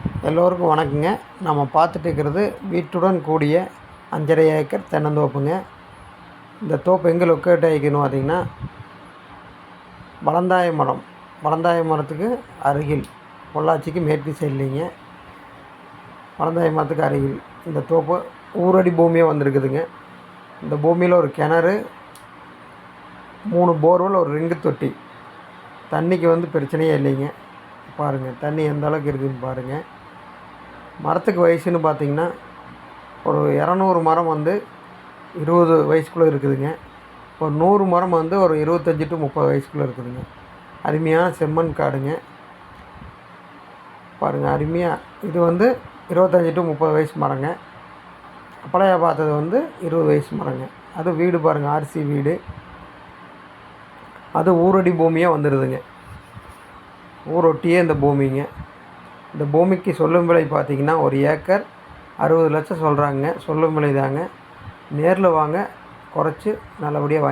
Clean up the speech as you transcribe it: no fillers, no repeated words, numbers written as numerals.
எல்லோருக்கும் வணக்கங்க. நம்ம பார்த்துட்டு இருக்கிறது வீட்டுடன் கூடிய 5½ ஏக்கர் தென்னந்தோப்புங்க. இந்த தோப்பு எங்கே லொக்கேட் ஆகிக்கணும் பார்த்திங்கன்னா, வளந்தாய மரத்துக்கு அருகில், பொள்ளாச்சிக்கு மேற்கு சைட்லிங்க. வளந்தாய மரத்துக்கு அருகில் இந்த தோப்பு ஊரடி பூமியாக வந்திருக்குதுங்க. இந்த பூமியில் ஒரு கிணறு, 3 போர்வெல், ஒரு ரிங்கு தொட்டி. தண்ணிக்கு பிரச்சனையே இல்லைங்க. பாருங்கள் தண்ணி எந்த அளவுக்கு இருக்குதுன்னு பாருங்கள். மரத்துக்கு வயசுன்னு பார்த்திங்கன்னா, ஒரு 200 மரம் 20 வயசுக்குள்ளே இருக்குதுங்க. ஒரு 100 மரம் ஒரு 25 to 30 வயசுக்குள்ளே இருக்குதுங்க. அருமையான செம்மண் காடுங்க. பாருங்கள் அருமையாக இது 25 to 30 வயசு மரங்க. அப்பளையா பார்த்தது 20 வயசு மரங்க. அது வீடு பாருங்கள், ஆர்சி வீடு. அது ஊரடி பூமியாக வந்துடுதுங்க. ஊரொட்டியே இந்த பூமிங்க. இந்த பூமிக்கு சொல்லும் விலை பார்த்திங்கன்னா, 1 ஏக்கர் 60 லட்சம் சொல்கிறாங்க. சொல்லும் விலை தாங்க. நேரில் வாங்க, குறைச்சி நல்லபடியாக